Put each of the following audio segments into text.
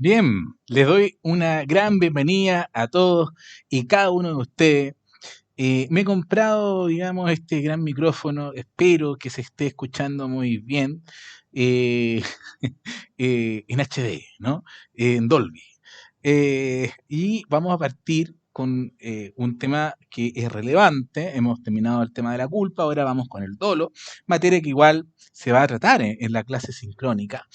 Bien, les doy una gran bienvenida a todos y cada uno de ustedes. Me he comprado, digamos, este gran micrófono, espero que se esté escuchando muy bien eh, en HD, ¿no? En Dolby. Y vamos a partir con un tema que es relevante. Hemos terminado el tema de la culpa, ahora vamos con el dolo, materia que igual se va a tratar en la clase sincrónica.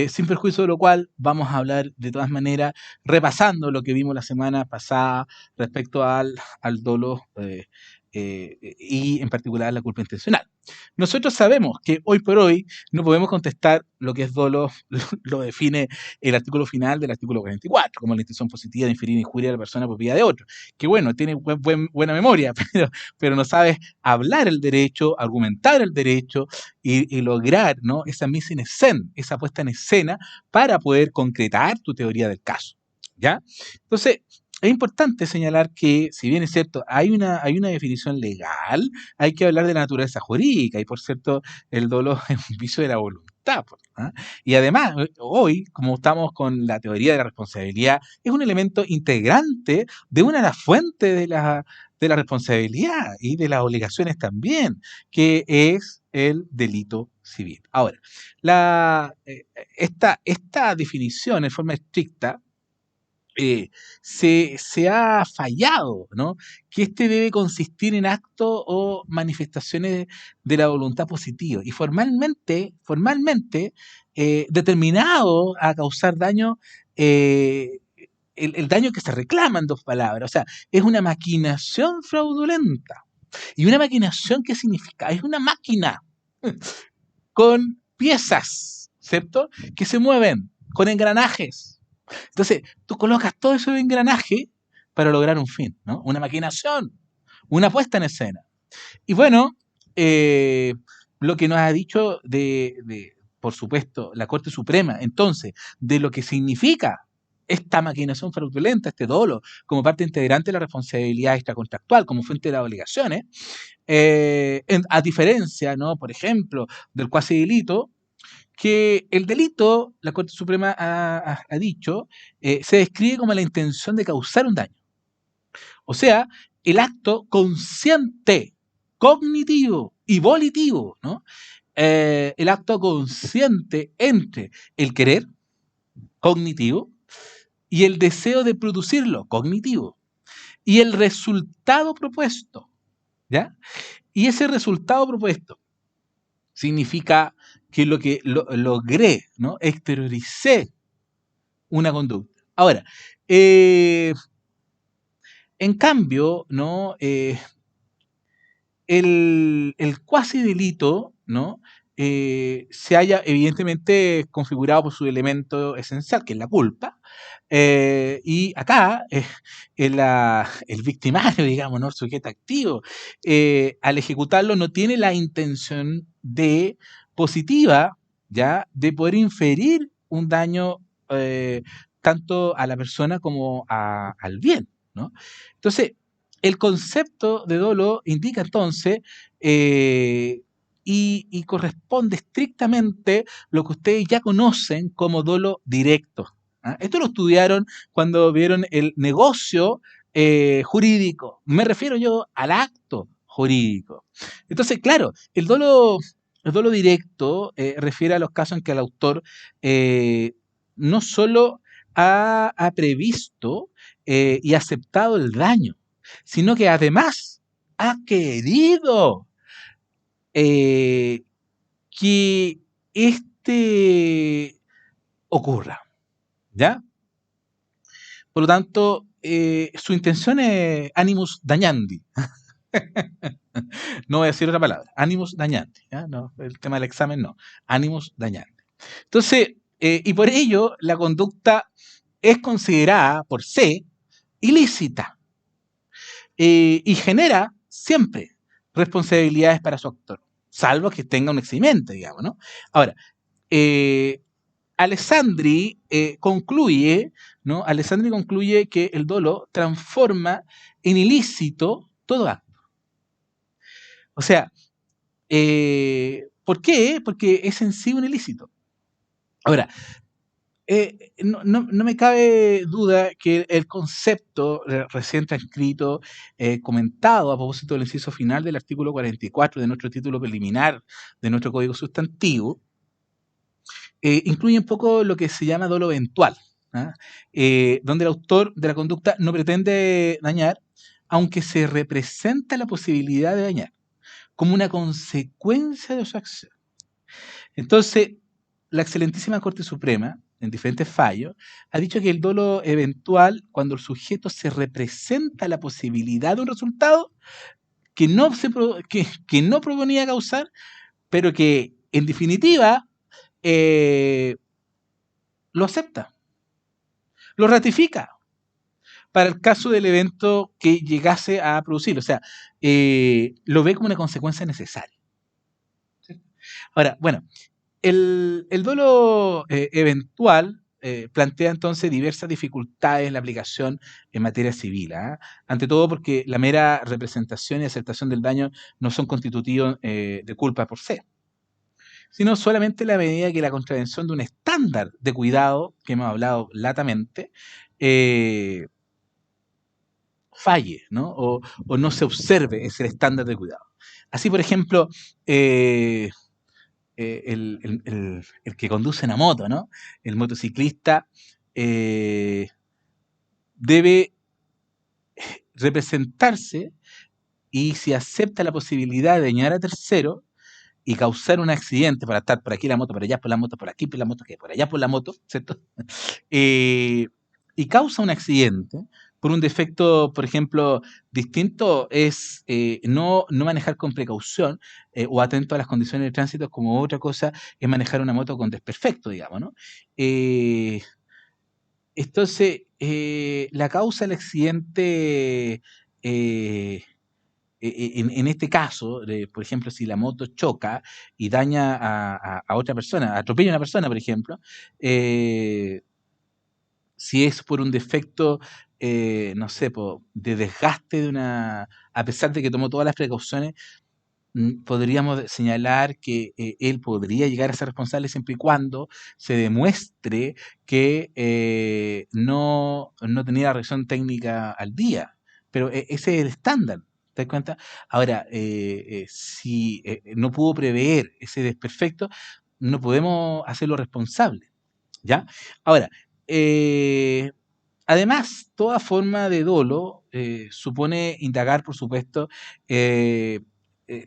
Sin perjuicio de lo cual, vamos a hablar de todas maneras, repasando lo que vimos la semana pasada respecto al dolo y en particular la culpa intencional. Nosotros sabemos que hoy por hoy no podemos contestar lo que es dolo, lo define el artículo final del artículo 44, como la intención positiva de inferir injuria a la persona propiedad de otro. Que bueno, tiene buena memoria, pero no sabes hablar el derecho, argumentar el derecho y lograr, ¿no?, esa mise en scène, esa puesta en escena para poder concretar tu teoría del caso. ¿Ya? Entonces, es importante señalar que, si bien es cierto, hay una definición legal, hay que hablar de la naturaleza jurídica, y por cierto, el dolo es un vicio de la voluntad. ¿Ah? Y además, hoy, como estamos con la teoría de la responsabilidad, es un elemento integrante de una de las fuentes de la responsabilidad y de las obligaciones también, que es el delito civil. Ahora, esta definición en forma estricta se ha fallado, ¿no? Que este debe consistir en actos o manifestaciones de la voluntad positiva y formalmente determinado a causar daño, eh, el daño que se reclama en dos palabras. O sea, es una maquinación fraudulenta. ¿Y una maquinación qué significa? Es una máquina con piezas, ¿cierto? Que se mueven con engranajes. Entonces, tú colocas todo eso de engranaje para lograr un fin, ¿no? Una maquinación, una puesta en escena. Y bueno, eh, lo que nos ha dicho por supuesto, la Corte Suprema, entonces, de lo que significa esta maquinación fraudulenta, este dolo, como parte integrante de la responsabilidad extracontractual, como fuente de las obligaciones, a diferencia, ¿no?, por ejemplo, del cuasi delito, que el delito, la Corte Suprema ha dicho, se describe como la intención de causar un daño. O sea, el acto consciente, cognitivo y volitivo, ¿no? El acto consciente entre el querer, cognitivo, y el deseo de producirlo, cognitivo, y el resultado propuesto, ¿ya? Y ese resultado propuesto significa que logré, ¿no?, exterioricé una conducta. Ahora, eh, en cambio, ¿no?, el cuasi delito, ¿no?, se haya evidentemente configurado por su elemento esencial, que es la culpa, y acá el victimario, digamos, ¿no?, el sujeto activo, al ejecutarlo no tiene la intención de positiva, ¿ya?, de poder inferir un daño tanto a la persona como al bien, ¿no? Entonces, el concepto de dolo indica entonces y corresponde estrictamente lo que ustedes ya conocen como dolo directo. ¿Ah? Esto lo estudiaron cuando vieron el negocio jurídico. Me refiero yo al acto jurídico. Entonces, claro, el dolo directo refiere a los casos en que el autor no solo ha previsto y aceptado el daño, sino que además ha querido eh, que este ocurra, ¿ya? Por lo tanto, su intención es animus dañandi. No voy a decir otra palabra, animus dañandi, ¿ya? No, el tema del examen no, animus dañandi. Entonces, y por ello, la conducta es considerada por C ilícita y genera siempre responsabilidades para su actor, salvo que tenga un eximente, digamos, ¿no? Ahora, eh, Alessandri concluye, ¿no? Alessandri concluye que el dolo transforma en ilícito todo acto. O sea, ¿por qué? Porque es en sí un ilícito. Ahora, No me cabe duda que el concepto recién transcrito, comentado a propósito del inciso final del artículo 44 de nuestro título preliminar de nuestro Código Sustantivo, incluye un poco lo que se llama dolo eventual, ¿ah? Donde el autor de la conducta no pretende dañar, aunque se representa la posibilidad de dañar, como una consecuencia de su acción. Entonces, la excelentísima Corte Suprema, en diferentes fallos, ha dicho que el dolo eventual, cuando el sujeto se representa la posibilidad de un resultado que no proponía causar, pero que, en definitiva, eh, lo acepta, lo ratifica para el caso del evento que llegase a producir. O sea, lo ve como una consecuencia necesaria. ¿Sí? Ahora, bueno, el dolo eventual plantea entonces diversas dificultades en la aplicación en materia civil. ¿Ah? Ante todo porque la mera representación y aceptación del daño no son constitutivos de culpa por sí, sino solamente en la medida que la contravención de un estándar de cuidado, que hemos hablado latamente, eh, falle, ¿no? O no se observe ese estándar de cuidado. Así, por ejemplo, el que conduce una moto, ¿no? El motociclista debe representarse y si acepta la posibilidad de dañar a tercero y causar un accidente para estar por aquí la moto, por allá por la moto, por aquí por la moto, que por allá por la moto, ¿cierto? Eh, y causa un accidente por un defecto, por ejemplo, distinto, es no manejar con precaución o atento a las condiciones de tránsito, como otra cosa es manejar una moto con desperfecto, digamos, ¿no? Eh, entonces, la causa del accidente, en este caso, por ejemplo, si la moto choca y daña a otra persona, atropella a una persona, por ejemplo, si es por un defecto, no sé, de desgaste de una, a pesar de que tomó todas las precauciones, podríamos señalar que él podría llegar a ser responsable siempre y cuando se demuestre que no tenía la revisión técnica al día. Pero ese es el estándar, ¿te das cuenta? Ahora, si no pudo prever ese desperfecto, no podemos hacerlo responsable, ¿ya? Ahora, eh, además, toda forma de dolo supone indagar, por supuesto, eh,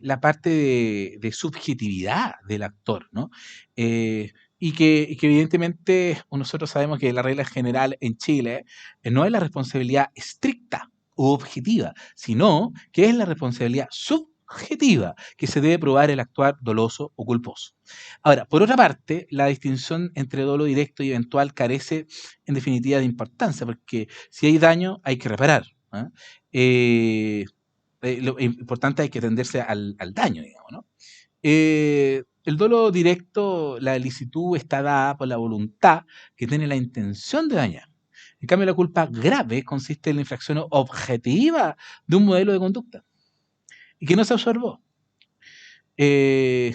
la parte de subjetividad del actor, ¿no? Y que evidentemente nosotros sabemos que la regla general en Chile no es la responsabilidad estricta u objetiva, sino que es la responsabilidad subjetiva que se debe probar el actuar doloso o culposo. Ahora, por otra parte, la distinción entre dolo directo y eventual carece en definitiva de importancia, porque si hay daño hay que reparar. ¿Ah? Lo importante hay que atenderse al daño, digamos, ¿no? El dolo directo, la licitud está dada por la voluntad que tiene la intención de dañar. En cambio, la culpa grave consiste en la infracción objetiva de un modelo de conducta y que no se observó. Eh,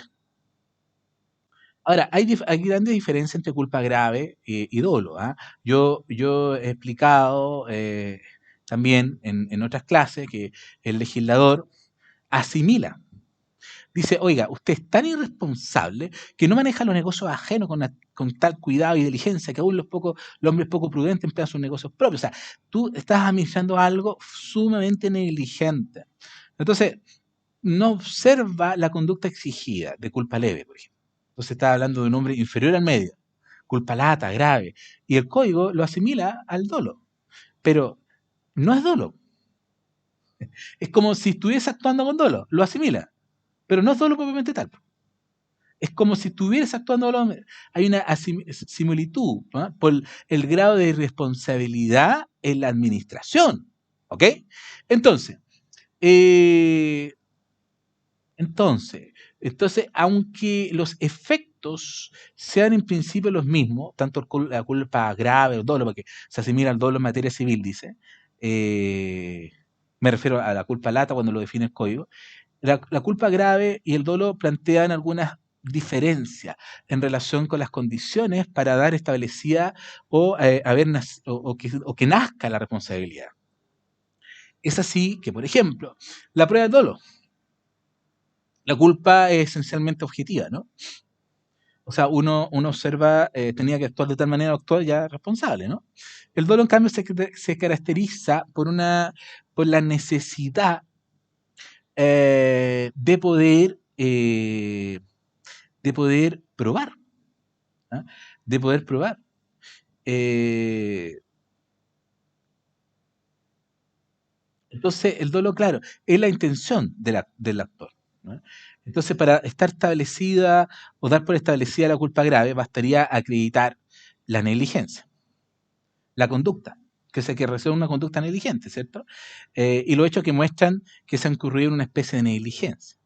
Ahora, hay grandes diferencias entre culpa grave y dolo. ¿Ah? Yo he explicado también en otras clases que el legislador asimila. Dice, oiga, usted es tan irresponsable que no maneja los negocios ajenos con tal cuidado y diligencia que aún los hombres poco prudentes emplean sus negocios propios. O sea, tú estás administrando algo sumamente negligente. Entonces, no observa la conducta exigida de culpa leve, por ejemplo. Entonces está hablando de un hombre inferior al medio, culpa lata, grave. Y el código lo asimila al dolo. Pero no es dolo. Es como si estuviese actuando con dolo. Lo asimila. Pero no es dolo propiamente tal. Es como si estuvieras actuando dolo. Hay una similitud, ¿no? Por el grado de irresponsabilidad en la administración. ¿Ok? Entonces, eh, Entonces, entonces, aunque los efectos sean en principio los mismos, tanto la culpa grave o dolo, porque se asimila al dolo en materia civil, dice, eh, me refiero a la culpa lata cuando lo define el código, la culpa grave y el dolo plantean algunas diferencia en relación con las condiciones para dar establecida o, o que nazca la responsabilidad. Es así que, por ejemplo, la prueba del dolo. La culpa es esencialmente objetiva, ¿no? O sea, uno observa, tenía que actuar de tal manera, actuar ya responsable, ¿no? El dolo, en cambio, se caracteriza por la necesidad de poder probar, ¿ah? De poder probar. Eh, entonces, el dolo, claro, es la intención del actor, ¿no? Entonces, para estar establecida o dar por establecida la culpa grave, bastaría acreditar la negligencia, la conducta, que se que recibe una conducta negligente, ¿cierto? Y los hechos que muestran que se ha incurrido en una especie de negligencia.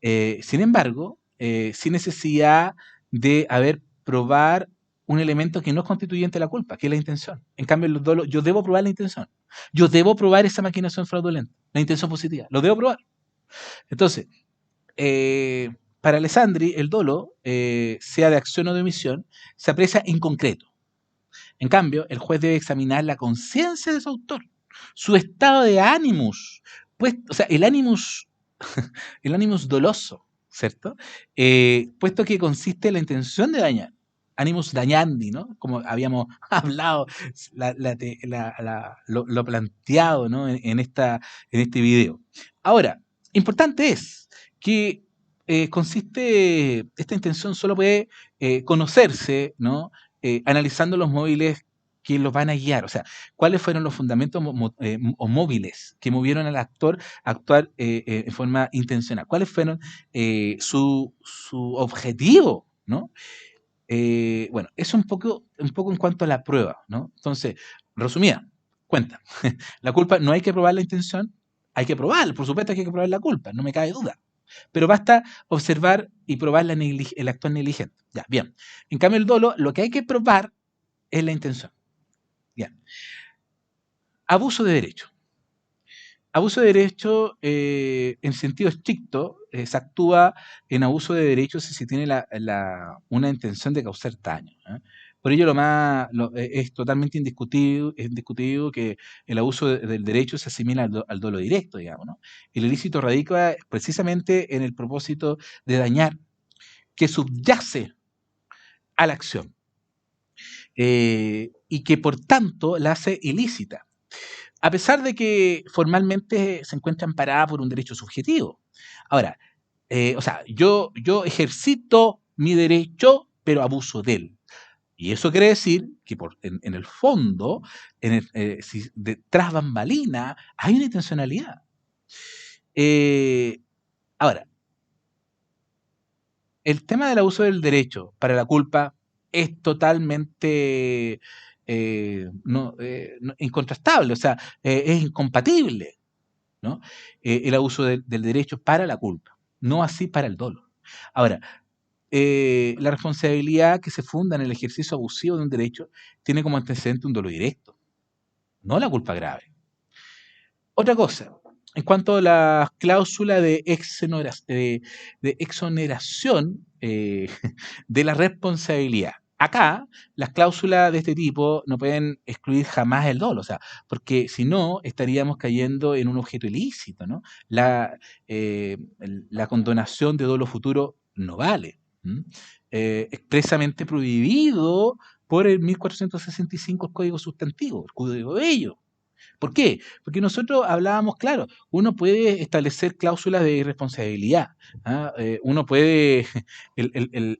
Sin embargo, sin necesidad de haber probar un elemento que no es constituyente de la culpa, que es la intención. En cambio, el dolo, yo debo probar la intención. Yo debo probar esa maquinación fraudulenta, la intención positiva. Lo debo probar. Entonces, para Alessandri, el dolo, sea de acción o de omisión, se aprecia en concreto. En cambio, el juez debe examinar la conciencia de su autor, su estado de ánimos, pues, o sea, el ánimos doloso, ¿cierto? Puesto que consiste en la intención de dañar, animus dañandi, ¿no? Como habíamos hablado, lo planteado, ¿no? En este video. Ahora, importante es que esta intención solo puede conocerse, ¿no? Analizando los móviles que los van a guiar, o sea, cuáles fueron los fundamentos o móviles que movieron al actor a actuar en forma intencional, cuáles fueron su objetivo, ¿no? Bueno, es un poco en cuanto a la prueba, ¿no? Entonces, resumida, cuenta, la culpa no hay que probar la intención, hay que probar, por supuesto hay que probar la culpa, no me cabe duda. Pero basta observar y probar el actor negligente. Ya, bien. En cambio, el dolo, lo que hay que probar es la intención. Ya. Abuso de derecho. Abuso de derecho, en sentido estricto, se actúa en abuso de derecho si se tiene una intención de causar daño, ¿eh? Por ello, es totalmente indiscutido que el abuso del derecho se asimila al dolo directo, digamos, ¿no? El ilícito radica precisamente en el propósito de dañar que subyace a la acción y que por tanto la hace ilícita, a pesar de que formalmente se encuentra amparada por un derecho subjetivo. Ahora, o sea, yo ejercito mi derecho, pero abuso de él. Y eso quiere decir que en el fondo, si detrás bambalina, hay una intencionalidad. Ahora, el tema del abuso del derecho para la culpa es totalmente incontrastable, o sea, es incompatible, ¿no? El abuso del derecho para la culpa, no así para el dolo. Ahora, la responsabilidad que se funda en el ejercicio abusivo de un derecho tiene como antecedente un dolo directo, no la culpa grave. Otra cosa, en cuanto a la cláusula de exoneración de la responsabilidad. Acá, las cláusulas de este tipo no pueden excluir jamás el dolo, o sea, porque si no, estaríamos cayendo en un objeto ilícito, ¿no? La condonación de dolo futuro no vale. Expresamente prohibido por el 1465 el Código Sustantivo, el Código Bello. ¿Por qué? Porque nosotros hablábamos, claro, uno puede establecer cláusulas de irresponsabilidad, ¿ah? Uno puede,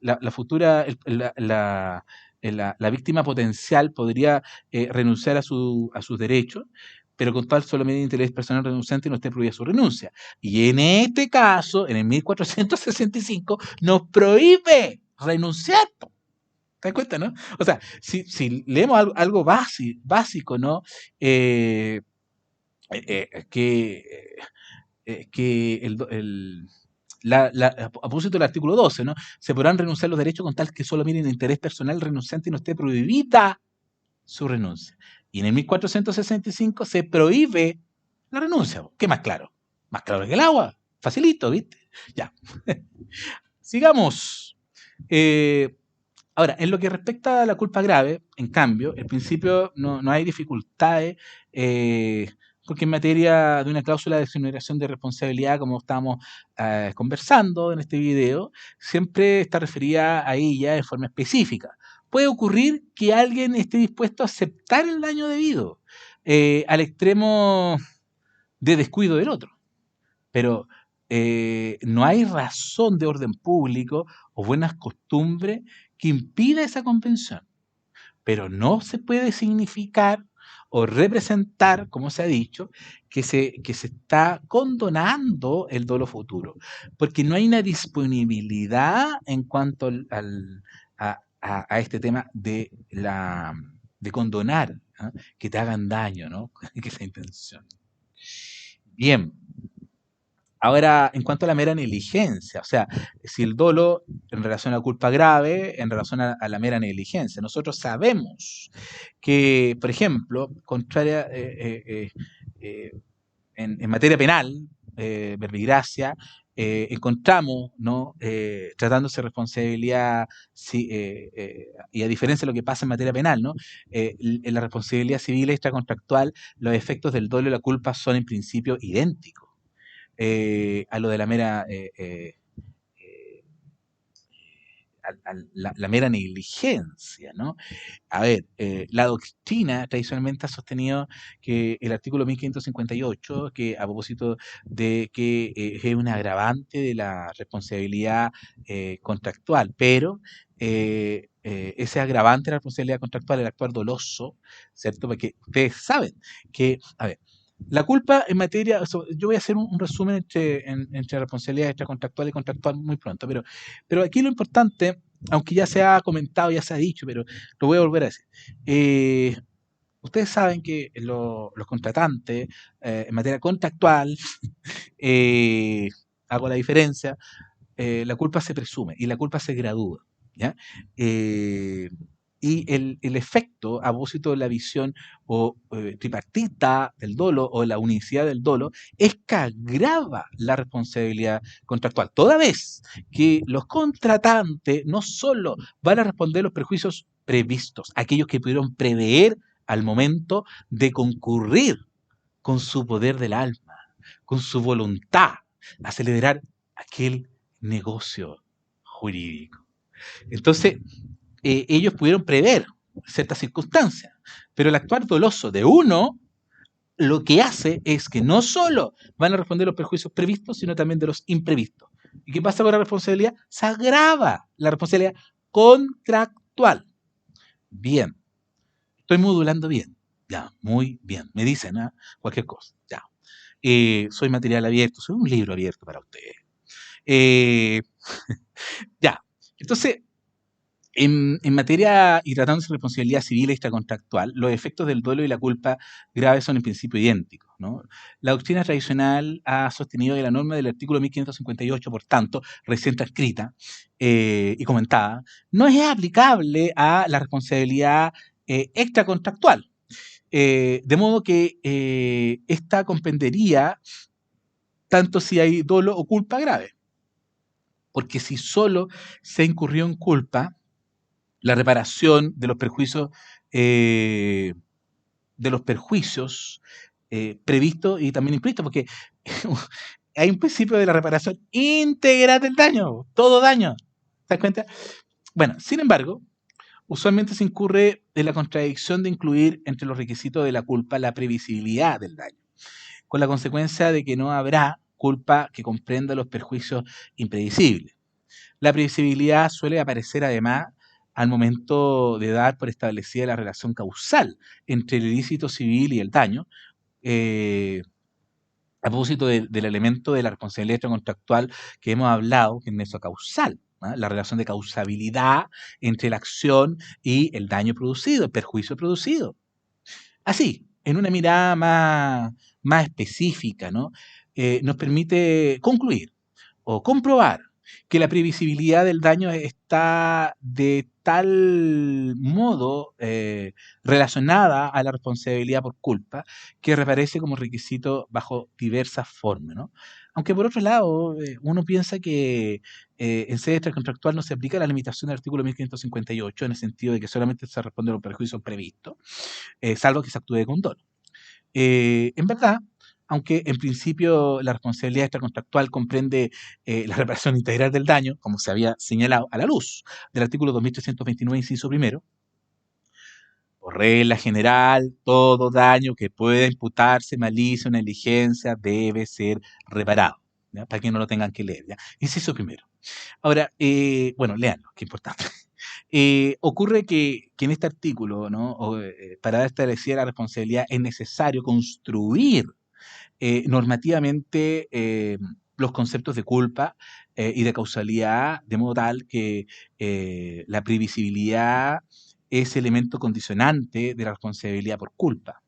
la futura, la víctima potencial podría renunciar a sus derechos, pero con tal solamente interés personal renunciante no esté prohibida su renuncia. Y en este caso, en el 1465, nos prohíbe renunciar. ¿Te das cuenta, no? O sea, si leemos algo básico, ¿no? Eh, que, que a propósito del artículo 12, ¿no? Se podrán renunciar los derechos con tal que solo miren el interés personal renunciante y no esté prohibida su renuncia. Y en el 1465 se prohíbe la renuncia. ¿Qué más claro? Más claro que el agua. Facilito, ¿viste? Ya. Sigamos. Ahora, en lo que respecta a la culpa grave, en cambio, en principio no hay dificultades, porque en materia de una cláusula de exoneración de responsabilidad, como estamos conversando en este video, siempre está referida a ella de forma específica. Puede ocurrir que alguien esté dispuesto a aceptar el daño debido al extremo de descuido del otro, pero no hay razón de orden público o buenas costumbres que impida esa convención, pero no se puede significar o representar, como se ha dicho, que se está condonando el dolo futuro, porque no hay una disponibilidad en cuanto a este tema de condonar, ¿ah? Que te hagan daño, ¿no? Que es la intención. Bien. Ahora, en cuanto a la mera negligencia, o sea, si el dolo en relación a culpa grave, en relación a la mera negligencia, nosotros sabemos que, por ejemplo, contraria en materia penal, verbigracia, encontramos, ¿no? Tratándose de responsabilidad, sí, y a diferencia de lo que pasa en materia penal, ¿no? En la responsabilidad civil extracontractual, los efectos del dolo y la culpa son en principio idénticos a lo de la mera la mera negligencia, ¿no? A ver, la doctrina tradicionalmente ha sostenido que el artículo 1558, que a propósito de que es un agravante de la responsabilidad contractual, pero ese agravante de la responsabilidad contractual, el actuar doloso, ¿cierto? Porque ustedes saben que, a ver, la culpa en materia, yo voy a hacer un resumen entre responsabilidad extracontractual y contractual muy pronto, pero aquí lo importante, aunque ya se ha comentado, ya se ha dicho, pero lo voy a volver a decir. Ustedes saben que los contratantes en materia contractual, eh, hago la diferencia, la culpa se presume y la culpa se gradúa, ¿ya? Eh, y el efecto, a propósito de la visión tripartita del dolo o la unicidad del dolo, es que agrava la responsabilidad contractual. Toda vez que los contratantes no solo van a responder los perjuicios previstos, aquellos que pudieron prever al momento de concurrir con su poder del alma, con su voluntad, a celebrar aquel negocio jurídico. Entonces, ellos pudieron prever ciertas circunstancias, pero el actuar doloso de uno lo que hace es que no solo van a responder los perjuicios previstos, sino también de los imprevistos. ¿Y qué pasa con la responsabilidad? Se agrava la responsabilidad contractual. Bien, estoy modulando bien. Ya, muy bien. Me dicen, ¿eh? Cualquier cosa. Ya. Soy material abierto, soy un libro abierto para ustedes. Ya. Entonces, en materia y tratándose de responsabilidad civil extracontractual, los efectos del dolo y la culpa grave son en principio idénticos, ¿no? La doctrina tradicional ha sostenido que la norma del artículo 1558, por tanto, recién transcrita y comentada, no es aplicable a la responsabilidad extracontractual. De modo que esta comprendería tanto si hay dolo o culpa grave. Porque si solo se incurrió en culpa, la reparación de los perjuicios previstos y también implícitos, porque hay un principio de la reparación íntegra del daño, todo daño. ¿Te das cuenta? Bueno, sin embargo, usualmente se incurre en la contradicción de incluir entre los requisitos de la culpa la previsibilidad del daño, con la consecuencia de que no habrá culpa que comprenda los perjuicios imprevisibles. La previsibilidad suele aparecer además al momento de dar por establecida la relación causal entre el ilícito civil y el daño, a propósito del elemento de la responsabilidad extracontractual que hemos hablado, que es nexo causal, ¿no? La relación de causabilidad entre la acción y el daño producido, el perjuicio producido. Así, en una mirada más específica, ¿no? Nos permite concluir o comprobar que la previsibilidad del daño está de tal modo relacionada a la responsabilidad por culpa que reaparece como requisito bajo diversas formas, ¿no? Aunque por otro lado, uno piensa que en sede extracontractual no se aplica la limitación del artículo 1558 en el sentido de que solamente se responde a los perjuicios previstos, salvo que se actúe con dolo. En verdad, aunque en principio la responsabilidad extracontractual comprende la reparación integral del daño, como se había señalado a la luz del artículo 2329, inciso primero, por regla general, todo daño que pueda imputarse malicia o negligencia debe ser reparado, ¿ya? Para que no lo tengan que leer, ¿ya? Inciso primero. Ahora, bueno, leanlo, qué importante. Ocurre que en este artículo, ¿no? Para dar establecida la responsabilidad es necesario construir normativamente los conceptos de culpa y de causalidad, de modo tal que la previsibilidad es elemento condicionante de la responsabilidad por culpa.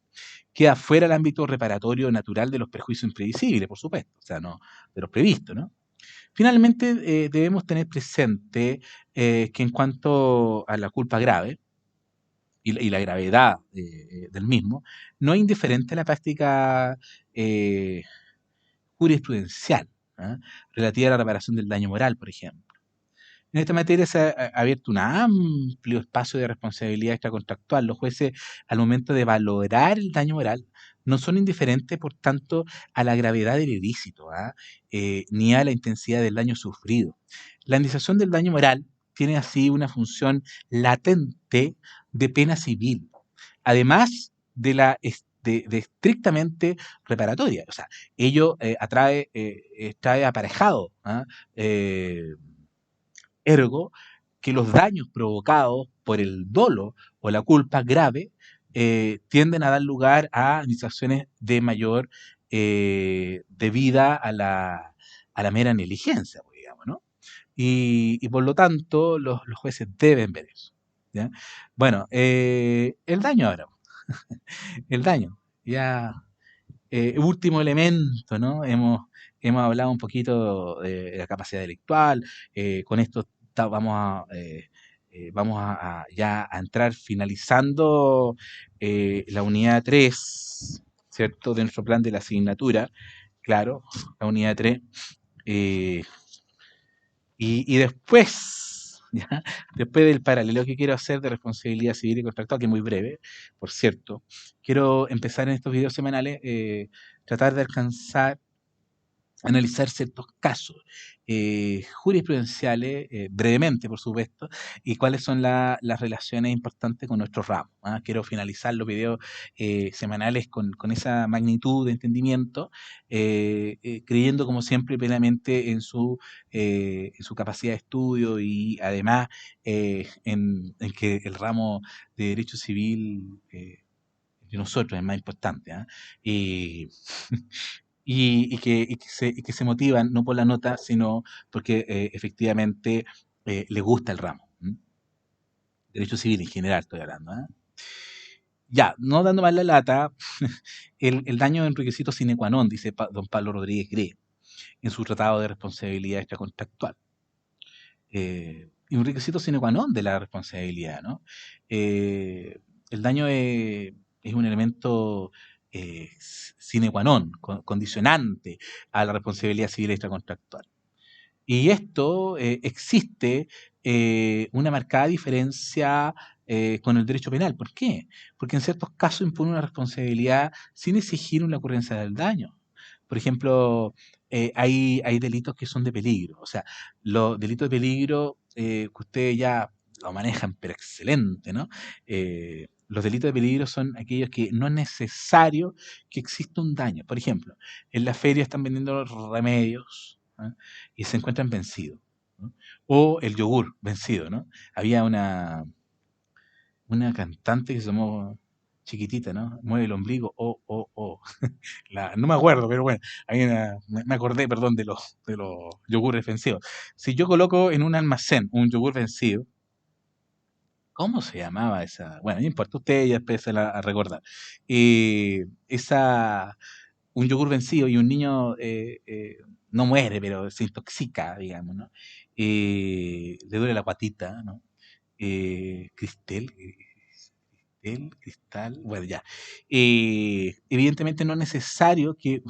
Queda fuera el ámbito reparatorio natural de los perjuicios imprevisibles, por supuesto, o sea, no de los previstos, ¿no? Finalmente, debemos tener presente que en cuanto a la culpa grave y la gravedad del mismo, no es indiferente a la práctica eh, jurisprudencial, ¿ah? Relativa a la reparación del daño moral, por ejemplo. En esta materia se ha abierto un amplio espacio de responsabilidad extracontractual. Los jueces, al momento de valorar el daño moral, no son indiferentes, por tanto, a la gravedad del ilícito, ¿ah? Ni a la intensidad del daño sufrido. La indemnización del daño moral tiene así una función latente de pena civil, además de la de estrictamente reparatoria. O sea, ello trae aparejado, ¿ah? Eh, Ergo, que los daños provocados por el dolo o la culpa grave tienden a dar lugar a situaciones de mayor debida a la mera negligencia, pues, digamos, ¿no? Y por lo tanto, los jueces deben ver eso. ¿Ya? Bueno, el daño ahora, el daño. Ya, último elemento, ¿no? Hemos hablado un poquito de la capacidad intelectual, con esto vamos a ya a entrar finalizando la unidad 3, ¿cierto? De nuestro plan de la asignatura, claro, la unidad 3. eh, y después, ¿ya? Después del paralelo que quiero hacer de responsabilidad civil y contractual, que es muy breve, por cierto, quiero empezar en estos videos semanales, tratar de alcanzar analizar ciertos casos jurisprudenciales, brevemente, por supuesto, y cuáles son las relaciones importantes con nuestro ramo. ¿Ah? Quiero finalizar los videos semanales con esa magnitud de entendimiento, creyendo, como siempre, plenamente en su capacidad de estudio y además en que el ramo de Derecho Civil de nosotros es más importante. ¿Ah? Y y que se motivan no por la nota, sino porque efectivamente les gusta el ramo. ¿M? Derecho civil en general estoy hablando. ¿Eh? Ya, no dando más la lata, el daño es un requisito sine qua non, dice don Pablo Rodríguez Gre, en su tratado de responsabilidad extracontractual. Y un requisito sine qua non de la responsabilidad, ¿no? El daño es un elemento sine qua non, condicionante a la responsabilidad civil extracontractual. Y esto existe una marcada diferencia con el derecho penal. ¿Por qué? Porque en ciertos casos impone una responsabilidad sin exigir una ocurrencia del daño. Por ejemplo, hay delitos que son de peligro. O sea, los delitos de peligro que ustedes ya lo manejan, pero excelente, ¿no? Los delitos de peligro son aquellos que no es necesario que exista un daño. Por ejemplo, en la feria están vendiendo remedios, ¿ah? Y se encuentran vencidos, ¿no? O el yogur vencido, ¿no? Había una cantante que se llamó Chiquitita, ¿no? Mueve el ombligo, no me acuerdo, pero bueno, me acordé, perdón, de los yogures vencidos. Si yo coloco en un almacén un yogur vencido, ¿cómo se llamaba esa? Bueno, no importa, ustedes ya después se la a recordar. Esa, un yogur vencido y un niño no muere, pero se intoxica, digamos, ¿no? Le duele la guatita, ¿no? Cristel, El cristal, bueno, ya. Evidentemente no es necesario que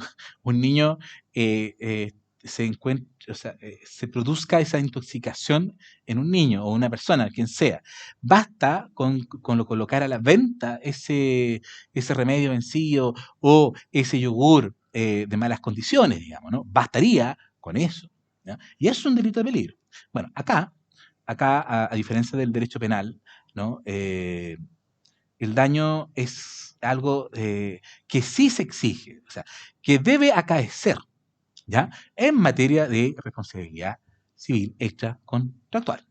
un niño se encuentre, o sea, se produzca esa intoxicación en un niño o una persona, quien sea. Basta con lo colocar a la venta ese remedio vencido o ese yogur de malas condiciones, digamos, ¿no? Bastaría con eso, ¿ya? Y eso es un delito de peligro. Bueno, acá a diferencia del derecho penal, ¿no? El daño es algo que sí se exige, o sea, que debe acaecer, ¿ya? En materia de responsabilidad civil extracontractual,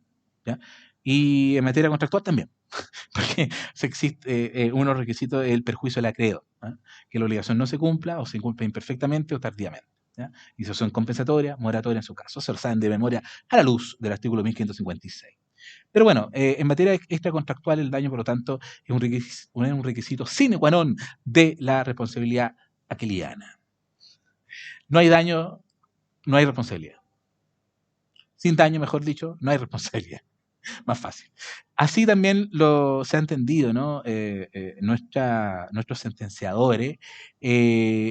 ¿ya? Y en materia contractual también, porque se existe unos requisitos del perjuicio del acreedor, ¿ah? Que la obligación no se cumpla o se cumpla imperfectamente o tardíamente, ¿ya? Y si son compensatorias, moratorias en su caso, se lo saben de memoria a la luz del artículo 1556. Pero bueno, en materia extracontractual, el daño, por lo tanto, es un requisito sine qua non de la responsabilidad aquiliana. No hay daño, no hay responsabilidad. Sin daño, mejor dicho, no hay responsabilidad. Más fácil. Así también se ha entendido, ¿no? Nuestros sentenciadores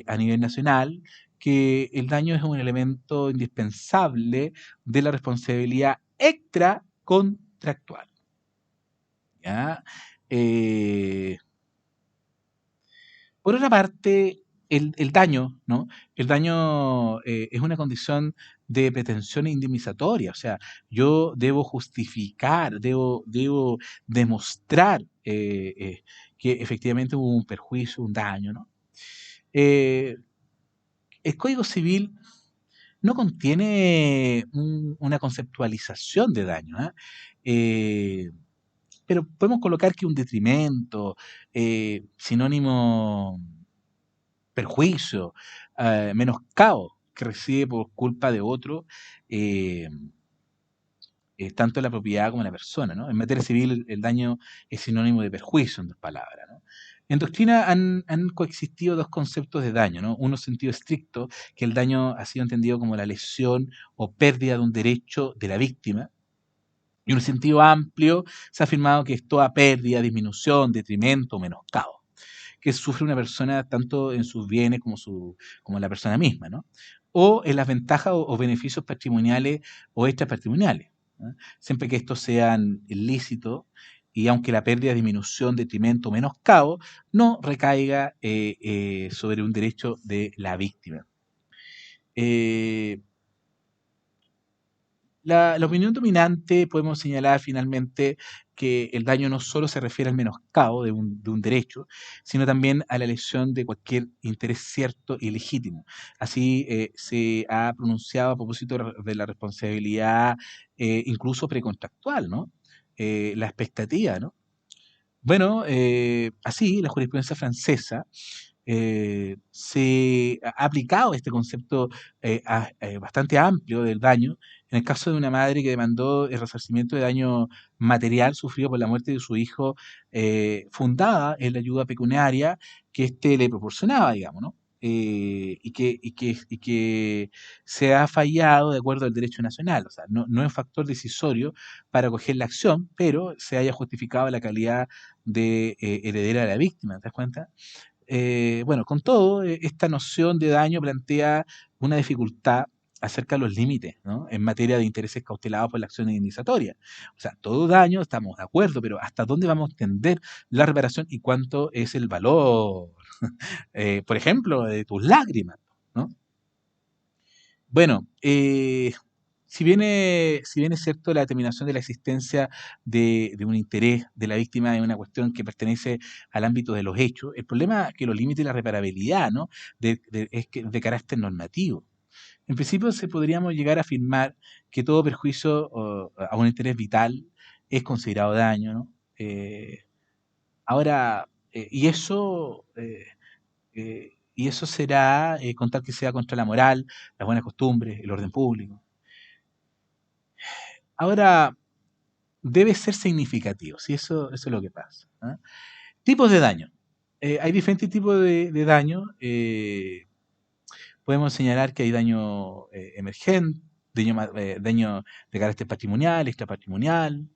a nivel nacional, que el daño es un elemento indispensable de la responsabilidad extracontractual. ¿Ya? Eh, por otra parte, el daño, ¿no? El daño es una condición de pretensión indemnizatoria, o sea, yo debo justificar, debo demostrar que efectivamente hubo un perjuicio, un daño, ¿no? Eh, el Código Civil no contiene una conceptualización de daño, ¿ah? Eh, pero podemos colocar que un detrimento, sinónimo perjuicio, menoscabo que recibe por culpa de otro, eh, tanto la propiedad como la persona, ¿no? En materia civil el daño es sinónimo de perjuicio, en dos palabras, ¿no? En doctrina han coexistido dos conceptos de daño, ¿no? Uno sentido estricto, que el daño ha sido entendido como la lesión o pérdida de un derecho de la víctima, y en un sentido amplio se ha afirmado que es toda pérdida, disminución, detrimento, menoscabo que sufre una persona tanto en sus bienes como la persona misma, ¿no? O en las ventajas o beneficios patrimoniales o extrapatrimoniales, ¿no? Siempre que estos sean ilícitos y aunque la pérdida, disminución, detrimento, menoscabo no recaiga sobre un derecho de la víctima. Eh, la opinión dominante, podemos señalar finalmente que el daño no solo se refiere al menoscabo de un derecho, sino también a la lesión de cualquier interés cierto y legítimo. Así se ha pronunciado a propósito de la responsabilidad incluso precontractual, ¿no? La expectativa, ¿no? Bueno, así la jurisprudencia francesa se ha aplicado este concepto bastante amplio del daño en el caso de una madre que demandó el resarcimiento de daño material sufrido por la muerte de su hijo, fundada en la ayuda pecuniaria que éste le proporcionaba, digamos, ¿no? Y que se ha fallado de acuerdo al derecho nacional, o sea, no es un factor decisorio para acoger la acción, pero se haya justificado la calidad de heredera de la víctima, ¿te das cuenta? Bueno, con todo, esta noción de daño plantea una dificultad acerca de los límites, ¿no? En materia de intereses cautelados por la acción indemnizatoria. O sea, todo daño, estamos de acuerdo, pero ¿hasta dónde vamos a extender la reparación y cuánto es el valor, por ejemplo, de tus lágrimas, ¿no? Bueno, si bien es cierto la determinación de la existencia de un interés de la víctima es una cuestión que pertenece al ámbito de los hechos, el problema que lo limite la reparabilidad, ¿no? Es que de carácter normativo. En principio, se podríamos llegar a afirmar que todo perjuicio a un interés vital es considerado daño, ¿no? Ahora, y eso será con tal que sea contra la moral, las buenas costumbres, el orden público. Ahora, debe ser significativo, ¿sí? Eso es lo que pasa, ¿ah? Tipos de daño. Hay diferentes tipos de daño. Podemos señalar que hay daño emergente, daño de carácter patrimonial, extrapatrimonial,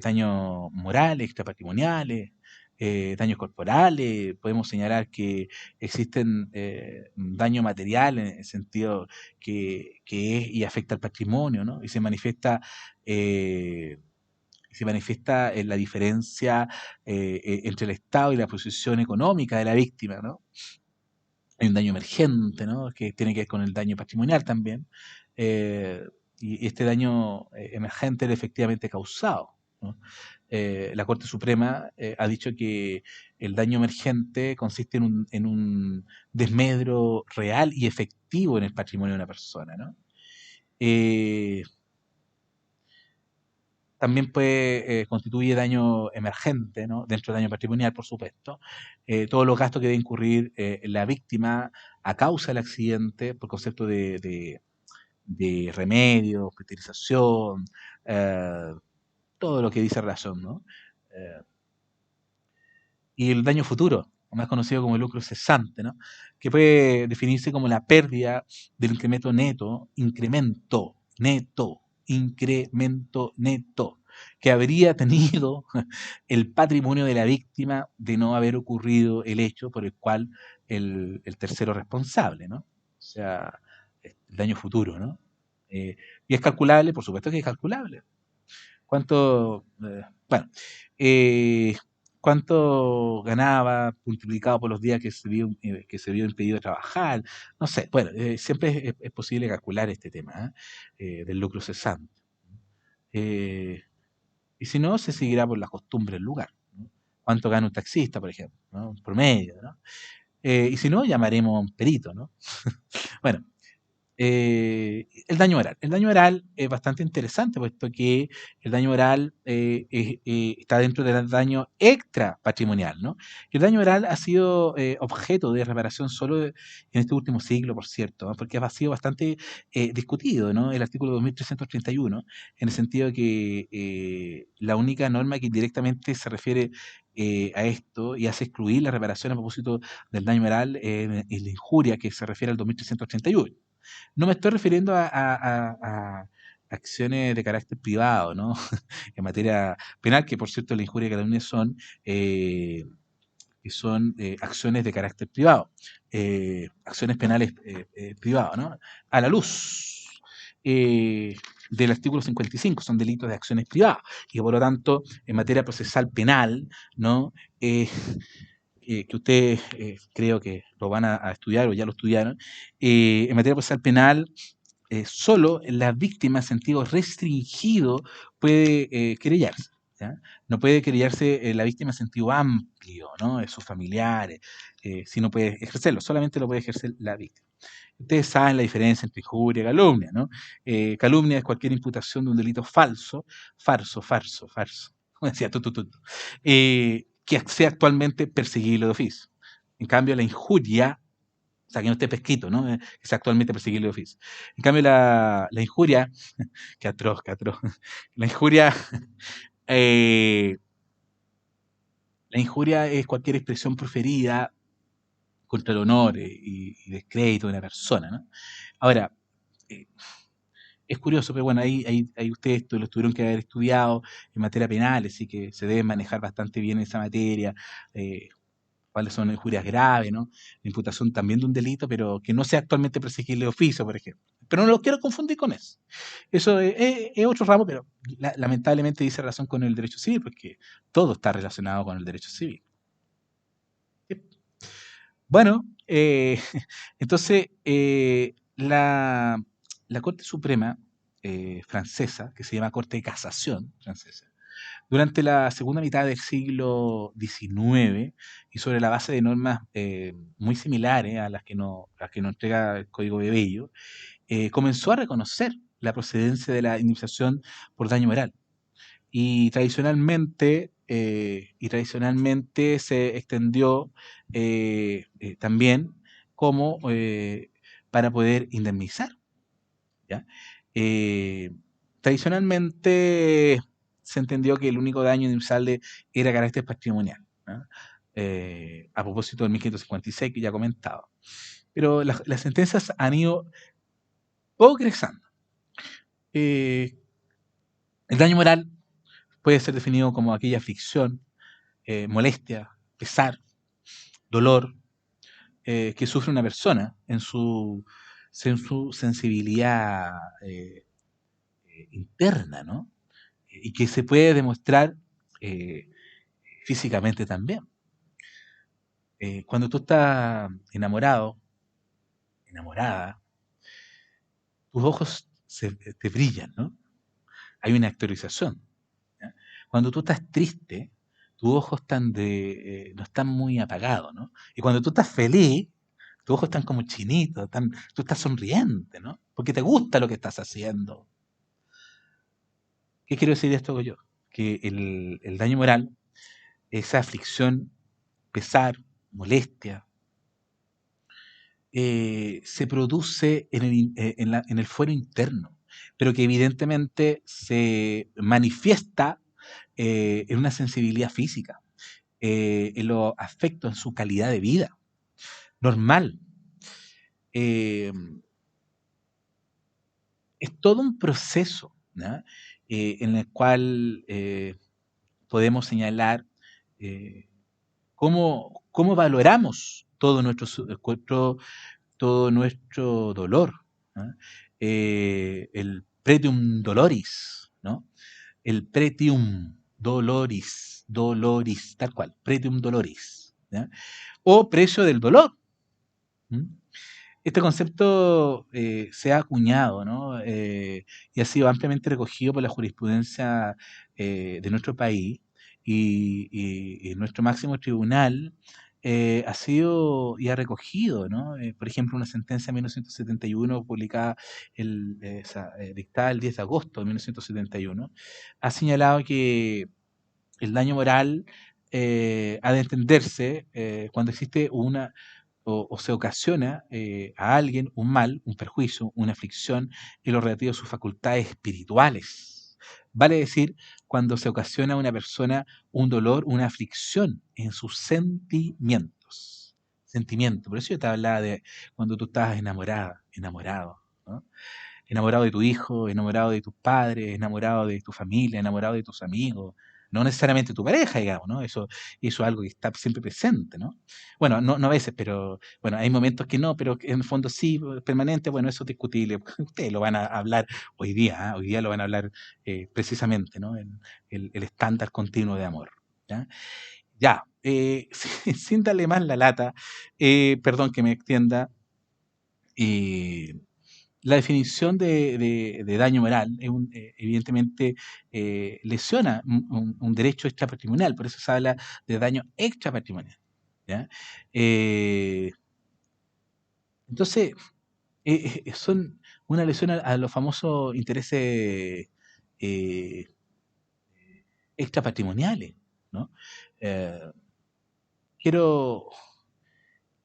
daño moral, extrapatrimoniales, daños corporales, podemos señalar que existen daño material en el sentido que es y afecta al patrimonio, ¿no? Eh, se manifiesta en la diferencia entre el Estado y la posición económica de la víctima, ¿no? Hay un daño emergente, ¿no? Que tiene que ver con el daño patrimonial también. eh, y este daño emergente era efectivamente causado, ¿no? La Corte Suprema ha dicho que el daño emergente consiste en un desmedro real y efectivo en el patrimonio de una persona, ¿no? Eh, También constituye daño emergente, ¿no? Dentro del daño patrimonial, por supuesto. Todos los gastos que debe incurrir la víctima a causa del accidente, por concepto de remedio, hospitalización, eh, todo lo que dice razón, ¿no? Eh, y el daño futuro, más conocido como el lucro cesante, ¿no? Que puede definirse como la pérdida del incremento neto, que habría tenido el patrimonio de la víctima de no haber ocurrido el hecho por el cual el tercero responsable, ¿no? O sea, el daño futuro, ¿no? Y es calculable, por supuesto que es calculable. ¿Cuánto, bueno, eh, cuánto ganaba multiplicado por los días que se vio impedido de trabajar? No sé, bueno, siempre es posible calcular este tema del lucro cesante. Eh, y si no, se seguirá por las costumbres del lugar, ¿no? ¿Cuánto gana un taxista, por ejemplo? ¿No? Un promedio, ¿no? Y si no, llamaremos a un perito, ¿no? Bueno, el daño oral. El daño oral es bastante interesante, puesto que el daño oral está dentro del daño extrapatrimonial, ¿no? El daño oral ha sido objeto de reparación solo en este último siglo, por cierto, ¿no? Porque ha sido bastante discutido, ¿no? El artículo 2331, en el sentido de que la única norma que directamente se refiere a esto y hace excluir la reparación a propósito del daño oral es la injuria que se refiere al 2331. No me estoy refiriendo a acciones de carácter privado, ¿no? En materia penal, que por cierto la injuria y calumnia son acciones de carácter privado, acciones penales privadas, ¿no? A la luz del artículo 55, son delitos de acciones privadas, y por lo tanto, en materia procesal penal, ¿no? Que ustedes creo que lo van a estudiar o ya lo estudiaron, en materia procesal penal solo la víctima en sentido restringido puede querellarse. ¿Ya? No puede querellarse la víctima en sentido amplio, ¿no? De sus familiares, si no puede ejercerlo, solamente lo puede ejercer la víctima. Ustedes saben la diferencia entre injuria y calumnia, ¿no? Calumnia es cualquier imputación de un delito falso, farso, como decía que sea actualmente perseguible de oficio. En cambio, la injuria, o sea, que no esté pesquito, ¿no? Que sea actualmente perseguible de oficio. En cambio, la injuria, que atroz, que atroz. La injuria, eh, la injuria es cualquier expresión proferida contra el honor y descrédito de una persona, ¿no? Ahora, eh, es curioso, pero bueno, ahí ustedes lo tuvieron que haber estudiado en materia penal, así que se debe manejar bastante bien esa materia, eh, cuáles son injurias graves, ¿no? La imputación también de un delito, pero que no sea actualmente perseguible de oficio, por ejemplo. Pero no lo quiero confundir con eso. Eso es otro ramo, pero lamentablemente dice relación con el derecho civil, porque todo está relacionado con el derecho civil. Bueno, entonces la Corte Suprema francesa, que se llama Corte de Casación francesa, durante la segunda mitad del siglo XIX y sobre la base de normas muy similares a las que nos entrega el Código de Bello, comenzó a reconocer la procedencia de la indemnización por daño moral. Y tradicionalmente se extendió también como para poder indemnizar, ¿ya? Eh, Tradicionalmente se entendió que el único daño indemnizable era carácter patrimonial, ¿no? A propósito del 1556 que ya comentaba. Pero las sentencias han ido progresando. Eh, el daño moral puede ser definido como aquella aflicción molestia, pesar, dolor, que sufre una persona en su sensibilidad interna, ¿no? Y que se puede demostrar eh, físicamente también. Cuando tú estás enamorado, enamorada, tus ojos te brillan, ¿no? Hay una actualización. ¿Ya? Cuando tú estás triste, tus ojos no están muy apagados, ¿no? Y cuando tú estás feliz, tus ojos están como chinitos, tú estás sonriente, ¿no? Porque te gusta lo que estás haciendo. ¿Qué quiero decir esto yo? Que el daño moral, esa aflicción, pesar, molestia, se produce en el fuero interno, pero que evidentemente se manifiesta en una sensibilidad física, en los afectos, en su calidad de vida, normal. Eh, es todo un proceso, ¿no? En el cual podemos señalar eh, cómo valoramos todo nuestro dolor, ¿no? El pretium doloris, ¿no? El pretium doloris, tal cual, pretium doloris, ¿ya? O precio del dolor. ¿Mm? Este concepto se ha acuñado, ¿no? Y ha sido ampliamente recogido por la jurisprudencia de nuestro país y nuestro máximo tribunal ha sido y ha recogido, ¿no? Por ejemplo, una sentencia de 1971 publicada, dictada el 10 de agosto de 1971, ha señalado que el daño moral ha de entenderse cuando existe o se ocasiona a alguien un mal, un perjuicio, una aflicción en lo relativo a sus facultades espirituales. Vale decir, cuando se ocasiona a una persona un dolor, una aflicción en sus sentimientos. Sentimiento. Por eso yo te hablaba de cuando tú estabas enamorada, enamorado, ¿no? Enamorado de tu hijo, enamorado de tus padres, enamorado de tu familia, enamorado de tus amigos, no necesariamente tu pareja, digamos, ¿no? Eso es algo que está siempre presente, ¿no? Bueno, no a veces, pero bueno, hay momentos que no, pero que en el fondo sí, permanente, bueno, eso es discutible. Ustedes lo van a hablar hoy día, ¿ah? Hoy día lo van a hablar precisamente, ¿no? El estándar continuo de amor, ¿ya? Ya, sin darle más la lata, perdón que me extienda, eh, la definición de daño moral evidentemente lesiona un derecho extrapatrimonial, por eso se habla de daño extrapatrimonial. ¿Ya? Eh, entonces, son una lesión a los famosos intereses eh, extrapatrimoniales, ¿no? Eh, quiero,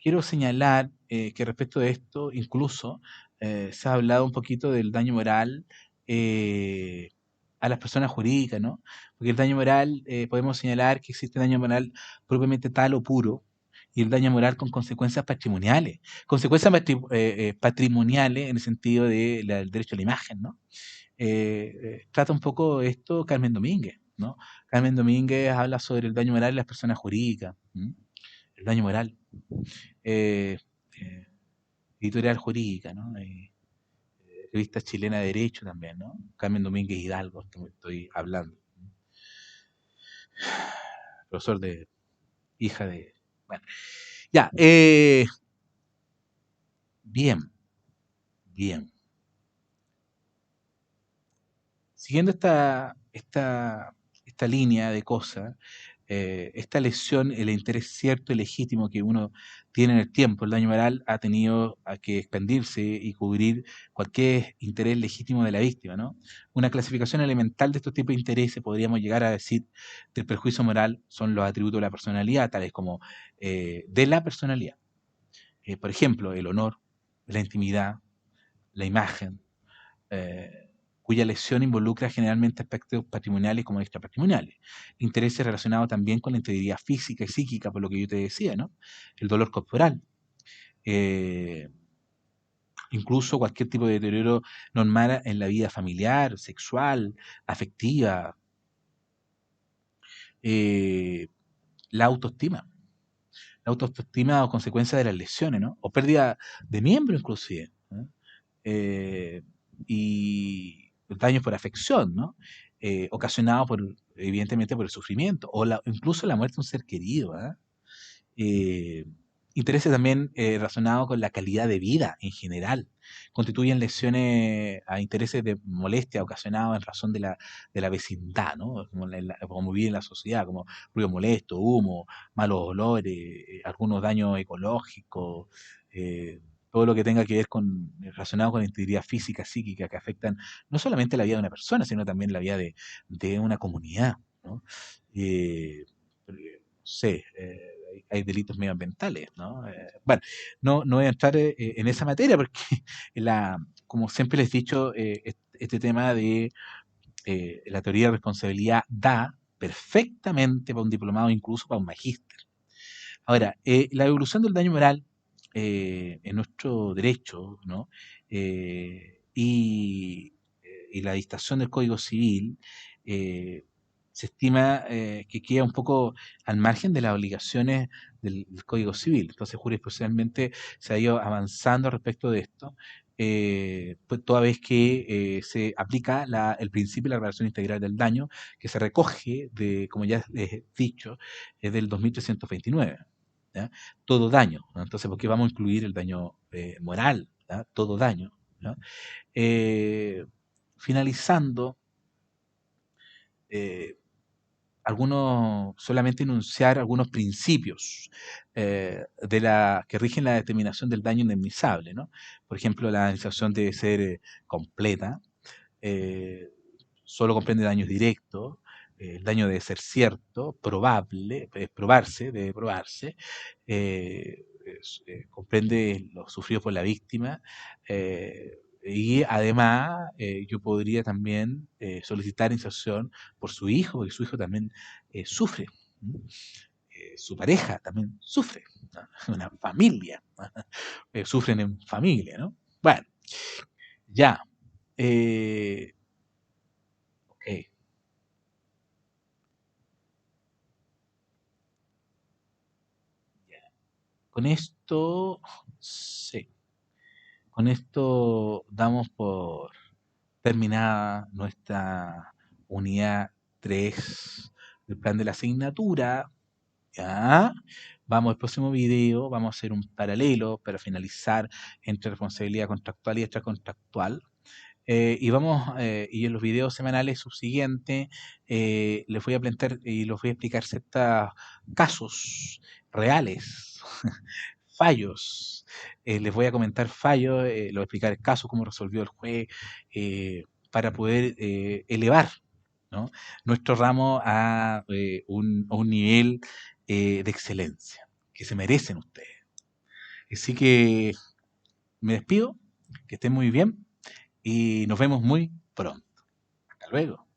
quiero señalar que respecto de esto, incluso se ha hablado un poquito del daño moral eh, a las personas jurídicas, ¿no? Porque el daño moral, podemos señalar que existe daño moral propiamente tal o puro, y el daño moral con consecuencias patrimoniales. Consecuencias patrimoniales en el sentido del derecho a la imagen, ¿no? Trata un poco esto Carmen Domínguez, ¿no? Carmen Domínguez habla sobre el daño moral de las personas jurídicas, ¿m? El daño moral eh, eh, editorial jurídica, ¿no? Revista chilena de Derecho también, ¿no? Carmen Domínguez Hidalgo, que me estoy hablando. Profesor de hija de. Bueno, ya, bien, bien. Siguiendo esta línea de cosas, esta lesión, el interés cierto y legítimo que uno tiene en el tiempo, el daño moral ha tenido a que expandirse y cubrir cualquier interés legítimo de la víctima, ¿no? Una clasificación elemental de estos tipos de intereses, podríamos llegar a decir, del perjuicio moral son los atributos de la personalidad, tales como de la personalidad. Por ejemplo, el honor, la intimidad, la imagen, cuya lesión involucra generalmente aspectos patrimoniales como extrapatrimoniales. Intereses relacionados también con la integridad física y psíquica, por lo que yo te decía, ¿no? El dolor corporal, eh, incluso cualquier tipo de deterioro normal en la vida familiar, sexual, afectiva, eh, la autoestima. La autoestima o consecuencia de las lesiones, ¿no? O pérdida de miembro inclusive, ¿no? Eh, y daños por afección, ¿no? Ocasionados por, evidentemente, por el sufrimiento, o incluso la muerte de un ser querido, ¿ah? eh, Intereses también relacionados con la calidad de vida en general. Constituyen lesiones a intereses de molestia ocasionados en razón de la vecindad, ¿no? Como vivir en la sociedad, como ruido molesto, humo, malos olores, algunos daños ecológicos, eh, todo lo que tenga que ver con relacionado con la integridad física, psíquica, que afectan no solamente la vida de una persona, sino también la vida de una comunidad, ¿no? No sé, hay delitos medioambientales, ¿no? Bueno, no voy a entrar en esa materia porque, como siempre les he dicho, este tema de la teoría de responsabilidad da perfectamente para un diplomado, incluso para un magíster. Ahora, la evolución del daño moral en nuestro derecho, ¿no? Y la dictación del Código Civil eh, se estima que queda un poco al margen de las obligaciones del Código Civil. Entonces, jurisprudencialmente se ha ido avanzando respecto de esto, pues toda vez que se aplica el principio de la reparación integral del daño, que se recoge, como ya les he dicho, es del 2329. ¿Ya? Todo daño, ¿no? Entonces, ¿por qué vamos a incluir el daño moral? ¿Ya? Todo daño. ¿Ya? Eh, Finalizando, eh, solamente enunciar algunos principios que rigen la determinación del daño indemnizable, ¿no? Por ejemplo, la indemnización debe ser completa, eh, solo comprende daños directos, el daño debe ser cierto, probable, debe probarse, comprende lo sufrido por la víctima, y además yo podría también solicitar inserción por su hijo, porque su hijo también sufre, ¿m? Su pareja también sufre, ¿no? Una familia, sufren en familia, ¿no? Bueno, ya, eh, ok. Con esto, sí, con esto damos por terminada nuestra unidad 3 del plan de la asignatura. ¿Ya? Vamos al próximo video, vamos a hacer un paralelo para finalizar entre responsabilidad contractual y extracontractual. Y en los videos semanales subsiguientes les voy a plantear y les voy a explicar ciertos casos reales, fallos. Les voy a comentar fallos, les voy a explicar el caso, cómo resolvió el juez, para poder elevar, ¿no? Nuestro ramo a un nivel de excelencia que se merecen ustedes. Así que me despido, que estén muy bien y nos vemos muy pronto. Hasta luego.